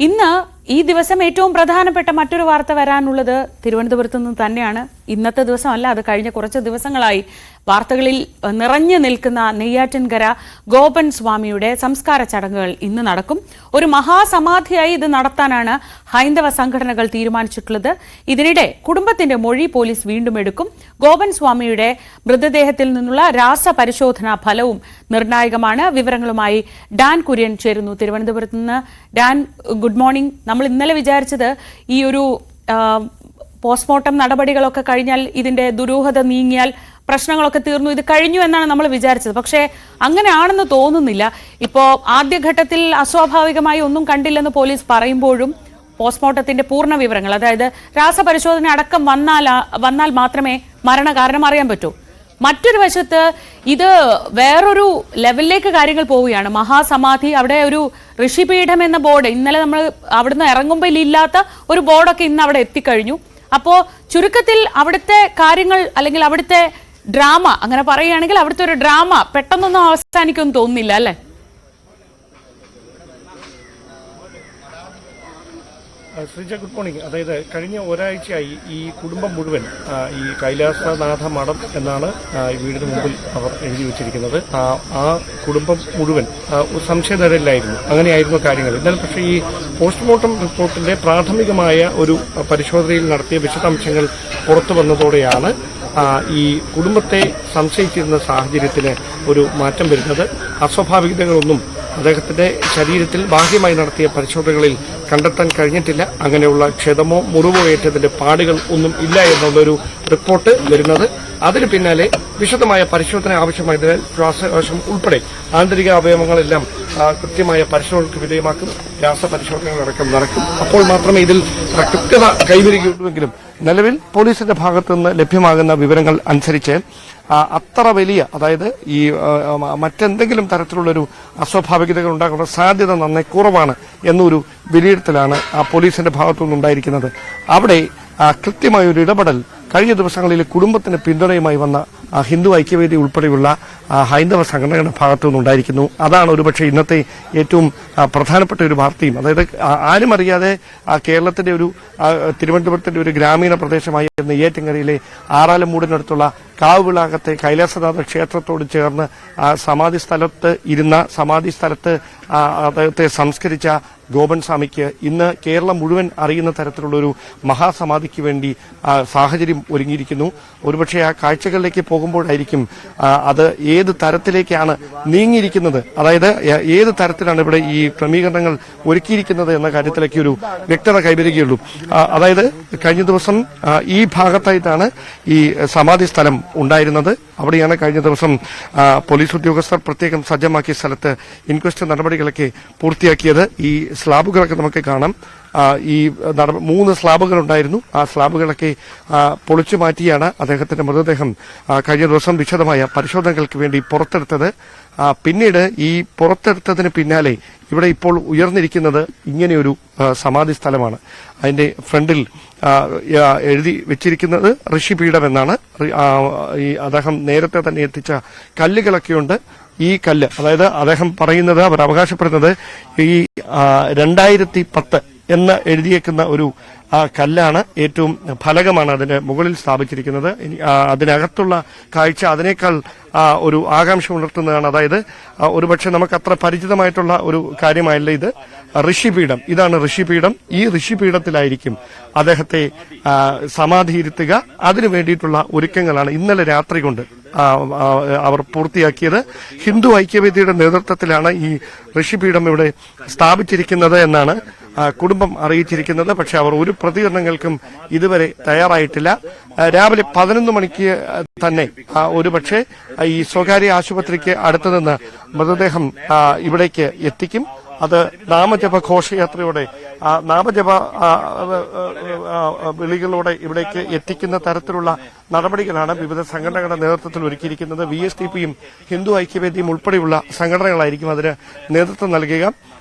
ഇന്ന് ഈ ദിവസം ഏറ്റവും പ്രധാനപ്പെട്ട മറ്റൊരു വാർത്ത വരാനുള്ളത് തിരുവനന്തപുരത്ത് നിന്ന് തന്നെയാണ്. ഇന്നത്തെ ദിവസമല്ല, അത് കഴിഞ്ഞ കുറച്ച് ദിവസങ്ങളായി വാർത്തകളിൽ നിറഞ്ഞു നിൽക്കുന്ന നെയ്യാറ്റിൻകര ഗോപൻ സ്വാമിയുടെ സംസ്കാര ചടങ്ങുകൾ ഇന്ന് നടക്കും. ഒരു മഹാസമാധിയായി ഇത് നടത്താനാണ് ഹൈന്ദവ സംഘടനകൾ തീരുമാനിച്ചിട്ടുള്ളത്. ഇതിനിടെ കുടുംബത്തിന്റെ മൊഴി പോലീസ് വീണ്ടും എടുക്കും. ഗോപൻ സ്വാമിയുടെ മൃതദേഹത്തിൽ നിന്നുള്ള രാസപരിശോധനാ ഫലവും നിർണായകമാണ്. വിവരങ്ങളുമായി ഡാൻ കുര്യൻ ചേരുന്നു തിരുവനന്തപുരത്ത് നിന്ന്. Dan, good morning. നമ്മൾ ഇന്നലെ വിചാരിച്ചത് ഈ ഒരു പോസ്റ്റ്മോർട്ടം നടപടികളൊക്കെ കഴിഞ്ഞാൽ ഇതിന്റെ ദുരൂഹത നീങ്ങിയാൽ പ്രശ്നങ്ങളൊക്കെ തീർന്നു, ഇത് കഴിഞ്ഞു എന്നാണ് നമ്മൾ വിചാരിച്ചത്. പക്ഷേ അങ്ങനെയാണെന്ന് തോന്നുന്നില്ല. ഇപ്പോൾ ആദ്യഘട്ടത്തിൽ അസ്വാഭാവികമായി ഒന്നും കണ്ടില്ലെന്ന് പോലീസ് പറയുമ്പോഴും പോസ്റ്റ്മോർട്ടത്തിന്റെ പൂർണ്ണ വിവരങ്ങൾ, അതായത് രാസപരിശോധന അടക്കം വന്നാൽ മാത്രമേ മരണകാരണം അറിയാൻ പറ്റൂ. മറ്റൊരു വശത്ത് ഇത് വേറൊരു ലെവലിലേക്ക് കാര്യങ്ങൾ പോവുകയാണ്. മഹാസമാധി, അവിടെ ഒരു ഋഷിപീഠം എന്ന ബോർഡ് ഇന്നലെ നമ്മൾ അവിടുന്ന് ഇറങ്ങുമ്പോൾ ഇല്ലാത്ത ഒരു ബോർഡൊക്കെ ഇന്ന് അവിടെ എത്തിക്കഴിഞ്ഞു. അപ്പോൾ ചുരുക്കത്തിൽ അവിടുത്തെ കാര്യങ്ങൾ, അല്ലെങ്കിൽ അവിടുത്തെ ഡ്രാമ, അങ്ങനെ പറയുകയാണെങ്കിൽ അവിടുത്തെ ഒരു ഡ്രാമ പെട്ടെന്നൊന്നും അവസാനിക്കുമെന്ന് തോന്നുന്നില്ല, അല്ലേ? Sreeja, good morning. അതായത് കഴിഞ്ഞ ഒരാഴ്ചയായി ഈ കുടുംബം മുഴുവൻ ഈ കൈലാസനാഥ മഠം എന്നാണ് ഈ വീടിന് മുമ്പിൽ അവർ എഴുതി വെച്ചിരിക്കുന്നത്. ആ കുടുംബം മുഴുവൻ സംശയനിഴലിലായിരുന്നു. അങ്ങനെയായിരുന്നു കാര്യങ്ങൾ. എന്നാൽ പക്ഷേ ഈ പോസ്റ്റ്മോർട്ടം റിപ്പോർട്ടിന്റെ പ്രാഥമികമായ ഒരു പരിശോധനയിൽ നടത്തിയ വിശദാംശങ്ങൾ പുറത്തു വന്നതോടെയാണ് ഈ കുടുംബത്തെ സംശയിച്ചിരുന്ന സാഹചര്യത്തിന് ഒരു മാറ്റം വരുന്നത്. അസ്വാഭാവികതകളൊന്നും അദ്ദേഹത്തിന്റെ ശരീരത്തിൽ ബാഹ്യമായി നടത്തിയ പരിശോധനകളിൽ കണ്ടെത്താൻ കഴിഞ്ഞിട്ടില്ല. അങ്ങനെയുള്ള ക്ഷതമോ മുറിവോ ഏറ്റതിന്റെ പാടുകൾ ഒന്നും ഇല്ല എന്നുള്ളൊരു റിപ്പോർട്ട് വരുന്നത്. അതിന് പിന്നാലെ വിശദമായ പരിശോധന ആവശ്യമായതിനാൽ ശ്വാസകോശം ഉൾപ്പെടെ ആന്തരിക അവയവങ്ങളെല്ലാം കൃത്യമായ പരിശോധനയ്ക്ക് വിധേയമാക്കും. രാസപരിശോധനകളടക്കം നടക്കും. അപ്പോൾ മാത്രമേ ഇതിൽ കൃത്യത കൈവരികയുള്ളൂവെങ്കിലും നിലവിൽ പോലീസിന്റെ ഭാഗത്തുനിന്ന് ലഭ്യമാകുന്ന വിവരങ്ങൾ അനുസരിച്ച് അത്ര വലിയ, അതായത് ഈ മറ്റെന്തെങ്കിലും തരത്തിലുള്ളൊരു അസ്വാഭാവികതകൾ ഉണ്ടാകാനുള്ള സാധ്യത നന്നേ കുറവാണ് എന്നൊരു വിലയിരുത്തലാണ് പോലീസിന്റെ ഭാഗത്തുനിന്നുണ്ടായിരിക്കുന്നത്. അവിടെ കൃത്യമായൊരു ഇടപെടൽ കഴിഞ്ഞ ദിവസങ്ങളിൽ കുടുംബത്തിന് പിന്തുണയുമായി വന്ന ഹിന്ദു ഐക്യവേദി ഉൾപ്പെടെയുള്ള ഹൈന്ദവ സംഘടനകളുടെ ഭാഗത്തു നിന്നുണ്ടായിരിക്കുന്നു. അതാണ് ഒരുപക്ഷെ ഇന്നത്തെ ഏറ്റവും പ്രധാനപ്പെട്ട ഒരു വാർത്തയും. അതായത് ആരും അറിയാതെ കേരളത്തിന്റെ ഒരു തിരുവനന്തപുരത്തിന്റെ ഒരു ഗ്രാമീണ പ്രദേശമായ നെയ്യാറ്റിൻകരയിലെ ആറാലമൂടിനടുത്തുള്ള കാവുവിളാകത്തെ കൈലാസനാഥ ക്ഷേത്രത്തോട് ചേർന്ന് സമാധി സ്ഥലത്ത് അദ്ദേഹത്തെ സംസ്കരിച്ച ഗോപൻ സ്വാമിക്ക് ഇന്ന് കേരളം മുഴുവൻ അറിയുന്ന തരത്തിലുള്ളൊരു മഹാസമാധിക്ക് വേണ്ടി സാഹചര്യം ഒരുങ്ങിയിരിക്കുന്നു. ഒരുപക്ഷെ ആ കാഴ്ചകളിലേക്ക് പോകുമ്പോഴായിരിക്കും അത് ഏത് തരത്തിലേക്കാണ് നീങ്ങിയിരിക്കുന്നത്, അതായത് ഏത് തരത്തിലാണ് ഇവിടെ ഈ ക്രമീകരണങ്ങൾ ഒരുക്കിയിരിക്കുന്നത് എന്ന കാര്യത്തിലേക്ക് ഒരു വ്യക്തത കൈവരികയുള്ളൂ. അതായത് കഴിഞ്ഞ ദിവസം ഈ ഭാഗത്തായിട്ടാണ് ഈ സമാധി സ്ഥലം ഉണ്ടായിരുന്നത്. അവിടെയാണ് കഴിഞ്ഞ ദിവസം പോലീസ് ഉദ്യോഗസ്ഥർ പ്രത്യേകം സജ്ജമാക്കിയ സ്ഥലത്ത് ഇൻക്വസ്റ്റ് നടപടികളൊക്കെ പൂർത്തിയാക്കിയത്. ഈ സ്ലാബുകളൊക്കെ നമുക്ക് കാണാം. ഈ 3 സ്ലാബുകൾ ഉണ്ടായിരുന്നു. ആ സ്ലാബുകളൊക്കെ പൊളിച്ചു മാറ്റിയാണ് അദ്ദേഹത്തിന്റെ മൃതദേഹം കഴിഞ്ഞ ദിവസം വിശദമായ പരിശോധനകൾക്ക് വേണ്ടി പുറത്തെടുത്തത്. പിന്നീട് ഈ പുറത്തെടുത്തതിന് പിന്നാലെ ഇവിടെ ഇപ്പോൾ ഉയർന്നിരിക്കുന്നത് ഇങ്ങനെയൊരു സമാധി സ്ഥലമാണ്. അതിന്റെ ഫ്രണ്ടിൽ എഴുതി വെച്ചിരിക്കുന്നത് ഋഷിപീഠം എന്നാണ്. ഈ അദ്ദേഹം നേരത്തെ തന്നെ എത്തിച്ച കല്ലുകളൊക്കെയുണ്ട്. ഈ കല്ല്, അതായത് അദ്ദേഹം പറയുന്നത്, അവർ അവകാശപ്പെടുന്നത് ഈ 2010 എന്ന് എഴുതിയേക്കുന്ന ഒരു കല്ലാണ് ഏറ്റവും ഫലകമാണ് അതിന്റെ മുകളിൽ സ്ഥാപിച്ചിരിക്കുന്നത്. അതിനകത്തുള്ള കാഴ്ച അതിനേക്കാൾ ഒരു ആകാംക്ഷ ഉണർത്തുന്നതാണ്. അതായത് ഒരുപക്ഷെ നമുക്ക് അത്ര പരിചിതമായിട്ടുള്ള ഒരു കാര്യമായല്ല ഇത്. ഋഷിപീഠം, ഇതാണ് ഋഷിപീഠം. ഈ ഋഷിപീഠത്തിലായിരിക്കും അദ്ദേഹത്തെ സമാധിയിരുത്തുക. അതിനു വേണ്ടിയിട്ടുള്ള ഒരുക്കങ്ങളാണ് ഇന്നലെ രാത്രി കൊണ്ട് അവർ പൂർത്തിയാക്കിയത്. ഹിന്ദു ഐക്യവേദിയുടെ നേതൃത്വത്തിലാണ് ഈ ഋഷിപീഠം ഇവിടെ സ്ഥാപിച്ചിരിക്കുന്നത് എന്നാണ് കുടുംബം അറിയിച്ചിരിക്കുന്നത്. പക്ഷെ അവർ ഒരു പ്രതികരണങ്ങൾക്കും ഇതുവരെ തയ്യാറായിട്ടില്ല. രാവിലെ 11 മണിക്ക് തന്നെ ഒരുപക്ഷെ ഈ സ്വകാര്യ ആശുപത്രിക്ക് അടുത്തുനിന്ന് മൃതദേഹം ഇവിടേക്ക് എത്തിക്കും. അത് നാമജപ ഘോഷയാത്രയോടെ, നാമജപ വിളികളോടെ ഇവിടേക്ക് എത്തിക്കുന്ന തരത്തിലുള്ള നടപടികളാണ് വിവിധ സംഘടനകളുടെ നേതൃത്വത്തിൽ ഒരുക്കിയിരിക്കുന്നത്. VSDPയും ഹിന്ദു ഐക്യവേദിയും ഉൾപ്പെടെയുള്ള സംഘടനകളായിരിക്കും അതിന് നേതൃത്വം നൽകുക.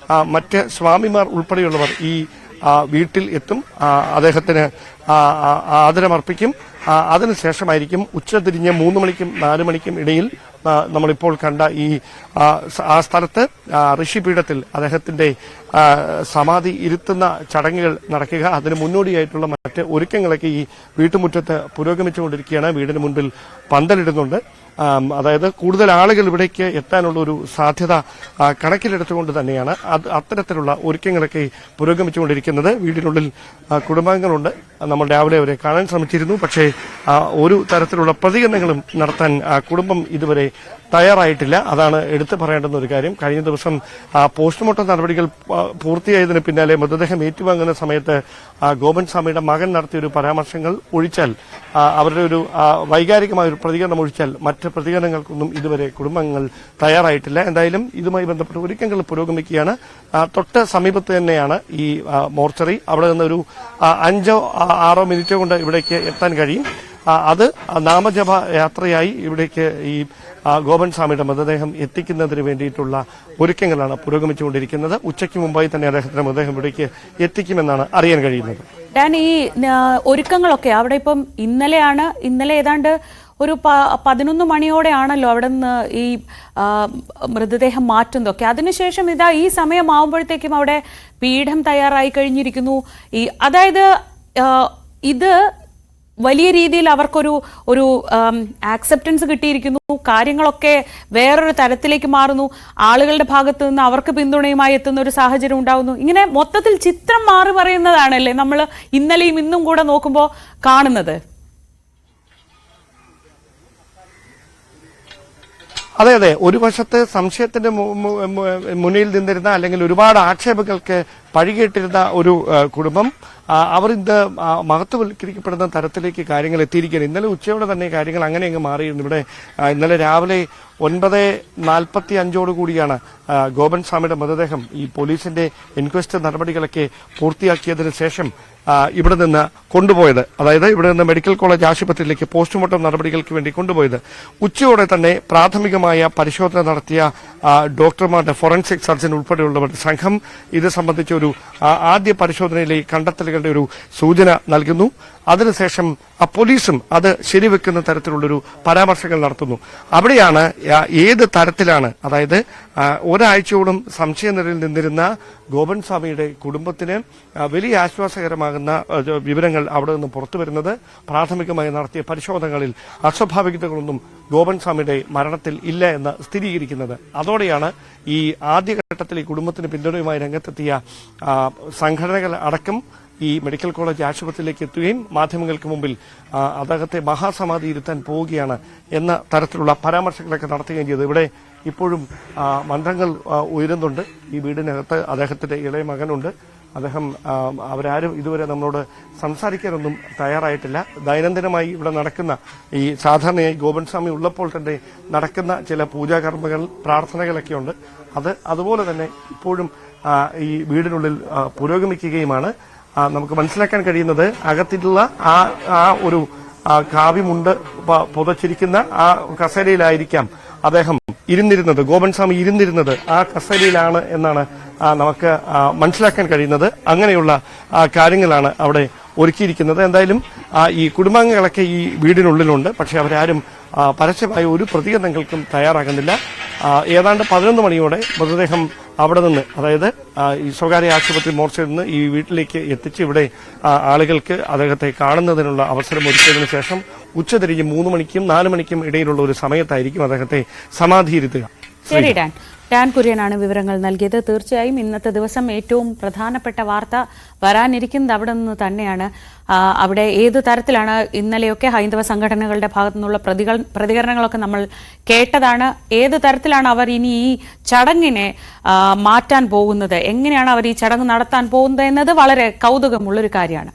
മറ്റ് സ്വാമിമാർ ഉൾപ്പെടെയുള്ളവർ ഈ വീട്ടിൽ എത്തും. അദ്ദേഹത്തിന് ആദരമർപ്പിക്കും. അതിനുശേഷമായിരിക്കും ഉച്ചതിരിഞ്ഞ് 3 മണിക്കും 4 മണിക്കും ഇടയിൽ നമ്മളിപ്പോൾ കണ്ട ആ സ്ഥലത്ത് ഋഷിപീഠത്തിൽ അദ്ദേഹത്തിന്റെ സമാധി ഇരുത്തുന്ന ചടങ്ങുകൾ നടക്കുക, അതിന് മുന്നോടിയായിട്ടുള്ള മറ്റ് ഒരുക്കങ്ങളൊക്കെ ഈ വീട്ടുമുറ്റത്ത് പുരോഗമിച്ചുകൊണ്ടിരിക്കുകയാണ്. വീടിന് മുൻപിൽ പന്തലിടുന്നുണ്ട്. അതായത് കൂടുതൽ ആളുകൾ ഇവിടേക്ക് എത്താനുള്ള ഒരു സാധ്യത കണക്കിലെടുത്തുകൊണ്ട് തന്നെയാണ് അത്തരത്തിലുള്ള ഒരുക്കങ്ങളൊക്കെ പുരോഗമിച്ചുകൊണ്ടിരിക്കുന്നത്. വീടിനുള്ളിൽ കുടുംബാംഗങ്ങളുണ്ട്. നമ്മൾ രാവിലെ അവരെ കാണാൻ ശ്രമിച്ചിരുന്നു. പക്ഷേ ഒരു തരത്തിലുള്ള പ്രതികരണങ്ങളും നടത്താൻ കുടുംബം ഇതുവരെ തയ്യാറായിട്ടില്ല. അതാണ് എടുത്തു പറയേണ്ടുന്ന ഒരു കാര്യം. കഴിഞ്ഞ ദിവസം പോസ്റ്റ്മോർട്ടം നടപടികൾ പൂർത്തിയായതിന് പിന്നാലെ മൃതദേഹം ഏറ്റുവാങ്ങുന്ന സമയത്ത് ഗോപൻ സ്വാമിയുടെ മകൻ നടത്തിയൊരു പരാമർശങ്ങൾ ഒഴിച്ചാൽ, അവരുടെ ഒരു വൈകാരികമായ ഒരു പ്രതികരണം ഒഴിച്ചാൽ മറ്റ് പ്രതികരണങ്ങൾക്കൊന്നും ഇതുവരെ കുടുംബാംഗങ്ങൾ തയ്യാറായിട്ടില്ല. എന്തായാലും ഇതുമായി ബന്ധപ്പെട്ട ഒരുക്കങ്ങൾ പുരോഗമിക്കുകയാണ്. തൊട്ട് സമീപത്ത് തന്നെയാണ് ഈ മോർച്ചറി. അവിടെ നിന്ന് ഒരു 5-6 മിനിറ്റ് കൊണ്ട് ഇവിടേക്ക് എത്താൻ കഴിയും. അത് നാമജപ യാത്രയായി ഇവിടേക്ക് ഈ ഗോപൻ സ്വാമിയുടെ മൃതദേഹം എത്തിക്കുന്നതിന് വേണ്ടിയിട്ടുള്ള ഒരുക്കങ്ങളാണ് പുരോഗമിച്ചുകൊണ്ടിരിക്കുന്നത്. ഉച്ചയ്ക്ക് മുമ്പായി തന്നെ അദ്ദേഹത്തിന്റെ മൃതദേഹം ഇവിടേക്ക് എത്തിക്കുമെന്നാണ് അറിയാൻ കഴിയുന്നത്. ഞാൻ ഈ ഒരുക്കങ്ങളൊക്കെ അവിടെ ഇപ്പം ഇന്നലെ ഏതാണ്ട് ഒരു 11 മണിയോടെയാണല്ലോ അവിടെ നിന്ന് ഈ മൃതദേഹം മാറ്റുന്നതൊക്കെ. അതിനുശേഷം ഇതാ ഈ സമയമാവുമ്പോഴത്തേക്കും അവിടെ പീഠം തയ്യാറായി കഴിഞ്ഞിരിക്കുന്നു. അതായത് ഇത് വലിയ രീതിയിൽ അവർക്കൊരു ആക്സെപ്റ്റൻസ് കിട്ടിയിരിക്കുന്നു. കാര്യങ്ങളൊക്കെ വേറൊരു തരത്തിലേക്ക് മാറുന്നു. ആളുകളുടെ ഭാഗത്ത് നിന്ന് അവർക്ക് പിന്തുണയുമായി എത്തുന്ന ഒരു സാഹചര്യം ഉണ്ടാകുന്നു. ഇങ്ങനെ മൊത്തത്തിൽ ചിത്രം മാറി പറയുന്നതാണല്ലേ നമ്മൾ ഇന്നലെയും ഇന്നും കൂടെ നോക്കുമ്പോൾ കാണുന്നത്. അതെ, ഒരു വശത്ത് സംശയത്തിന്റെ മുന്നിൽ നിന്നിരുന്ന, അല്ലെങ്കിൽ ഒരുപാട് ആക്ഷേപങ്ങൾക്ക് പഴികേട്ടിരുന്ന ഒരു കുടുംബം, അവർ ഇന്ന് മഹത്വവൽക്കരിക്കപ്പെടുന്ന തരത്തിലേക്ക് കാര്യങ്ങൾ എത്തിയിരിക്കുകയാണ്. ഇന്നലെ ഉച്ചയോടെ തന്നെ കാര്യങ്ങൾ അങ്ങനെ അങ്ങ് മാറിയിരുന്നു. ഇവിടെ ഇന്നലെ രാവിലെ 9:45 കൂടിയാണ് ഗോപൻ സ്വാമിയുടെ മൃതദേഹം ഈ പോലീസിന്റെ ഇൻക്വസ്റ്റ് നടപടികളൊക്കെ പൂർത്തിയാക്കിയതിനു ശേഷം ഇവിടെ നിന്ന് കൊണ്ടുപോയത്. അതായത് ഇവിടെ നിന്ന് മെഡിക്കൽ കോളേജ് ആശുപത്രിയിലേക്ക് പോസ്റ്റ്മോർട്ടം നടപടികൾക്ക് വേണ്ടി കൊണ്ടുപോയത്. ഉച്ചയോടെ തന്നെ പ്രാഥമികമായ പരിശോധന നടത്തിയ ഡോക്ടർമാരുടെ, ഫോറൻസിക് സർജൻ ഉൾപ്പെടെയുള്ളവരുടെ സംഘം ഇത് സംബന്ധിച്ച ഒരു ആദ്യ പരിശോധനയിലെ കണ്ടെത്തലുകളുടെ ഒരു സൂചന നൽകുന്നു. അതിനുശേഷം പോലീസും അത് ശരിവെക്കുന്ന തരത്തിലുള്ളൊരു പരാമർശങ്ങൾ നടത്തുന്നു. അവിടെയാണ് ഏത് തരത്തിലാണ്, അതായത് ഒരാഴ്ചയോളം സംശയനിലയിൽ നിന്നിരുന്ന ഗോപൻ സ്വാമിയുടെ കുടുംബത്തിന് വലിയ ആശ്വാസകരമാകുന്ന വിവരങ്ങൾ അവിടെ നിന്ന് പുറത്തുവരുന്നത്. പ്രാഥമികമായി നടത്തിയ പരിശോധനകളിൽ അസ്വാഭാവികതകളൊന്നും ഗോപൻ സ്വാമിയുടെ മരണത്തിൽ ഇല്ല എന്ന് സ്ഥിരീകരിക്കുന്നത്. അതോടെയാണ് ഈ ആദ്യഘട്ടത്തിൽ ഈ കുടുംബത്തിന് പിന്തുണയുമായി രംഗത്തെത്തിയ സംഘടനകൾ അടക്കം ഈ മെഡിക്കൽ കോളേജ് ആശുപത്രിയിലേക്ക് എത്തുകയും മാധ്യമങ്ങൾക്ക് മുമ്പിൽ അദ്ദേഹത്തെ മഹാസമാധി ഇരുത്താൻ പോവുകയാണ് എന്ന തരത്തിലുള്ള പരാമർശങ്ങളൊക്കെ നടത്തുകയും ചെയ്തു. ഇവിടെ ഇപ്പോഴും മന്ത്രങ്ങൾ ഉയരുന്നുണ്ട്. ഈ വീടിനകത്ത് അദ്ദേഹത്തിന്റെ ഇളയ മകനുണ്ട്. അവരാരും ഇതുവരെ നമ്മളോട് സംസാരിക്കാനൊന്നും തയ്യാറായിട്ടില്ല. ദൈനംദിനമായി ഇവിടെ നടക്കുന്ന ഈ സാധാരണയായി ഗോപൻ സ്വാമി ഉള്ളപ്പോൾ തന്നെ നടക്കുന്ന ചില പൂജാകർമ്മങ്ങൾ, പ്രാർത്ഥനകളൊക്കെ ഉണ്ട്. അതുപോലെ തന്നെ ഇപ്പോഴും ഈ വീടിനുള്ളിൽ പുരോഗമിക്കുകയുമാണ്. നമുക്ക് മനസ്സിലാക്കാൻ കഴിയുന്നത് അകത്തുള്ള ആ ഒരു കാവ്യമുണ്ട് പുതച്ചിരിക്കുന്ന ആ കസേരയിലായിരിക്കാം അദ്ദേഹം ഇരുന്നിരുന്നത്. ഗോപൻ സ്വാമി ഇരുന്നിരുന്നത് ആ കസേരയിലാണ് എന്നാണ് നമുക്ക് മനസ്സിലാക്കാൻ കഴിയുന്നത്. അങ്ങനെയുള്ള കാര്യങ്ങളാണ് അവിടെ ഒരുക്കിയിരിക്കുന്നത്. എന്തായാലും ഈ കുടുംബാംഗങ്ങളൊക്കെ ഈ വീടിനുള്ളിലുണ്ട്. പക്ഷെ അവരാരും പരസ്യമായ ഒരു പ്രതികരണങ്ങൾക്കും തയ്യാറാകുന്നില്ല. ഏതാണ്ട് 11 മണിയോടെ മൃതദേഹം അവിടെ നിന്ന്, അതായത് ഈ സ്വകാര്യ ആശുപത്രി മോർച്ചയിൽ നിന്ന് ഈ വീട്ടിലേക്ക് എത്തിച്ച് ഇവിടെ ആളുകൾക്ക് അദ്ദേഹത്തെ കാണുന്നതിനുള്ള അവസരം ഒരുക്കിയതിനു ശേഷം ഉച്ചതിരിഞ്ഞ് 3 മണിക്കും 4 മണിക്കും ഇടയിലുള്ള ഒരു സമയത്തായിരിക്കും അദ്ദേഹത്തെ സമാധിയിരുത്തുക. ശരി, ഡാൻ കുര്യനാണ് വിവരങ്ങൾ നൽകിയത്. തീർച്ചയായും ഇന്നത്തെ ദിവസം ഏറ്റവും പ്രധാനപ്പെട്ട വാർത്ത വരാനിരിക്കുന്നത് അവിടെ നിന്ന് തന്നെയാണ്. അവിടെ ഏത് തരത്തിലാണ് ഇന്നലെയൊക്കെ ഹൈന്ദവ സംഘടനകളുടെ ഭാഗത്തു നിന്നുള്ള പ്രതികരണങ്ങളൊക്കെ നമ്മൾ കേട്ടതാണ്. ഏത് തരത്തിലാണ് അവർ ഇനി ഈ ചടങ്ങിനെ മാറ്റാൻ പോകുന്നത്, എങ്ങനെയാണ് അവർ ഈ ചടങ്ങ് നടത്താൻ പോകുന്നത് എന്നത് വളരെ കൗതുകമുള്ളൊരു കാര്യമാണ്.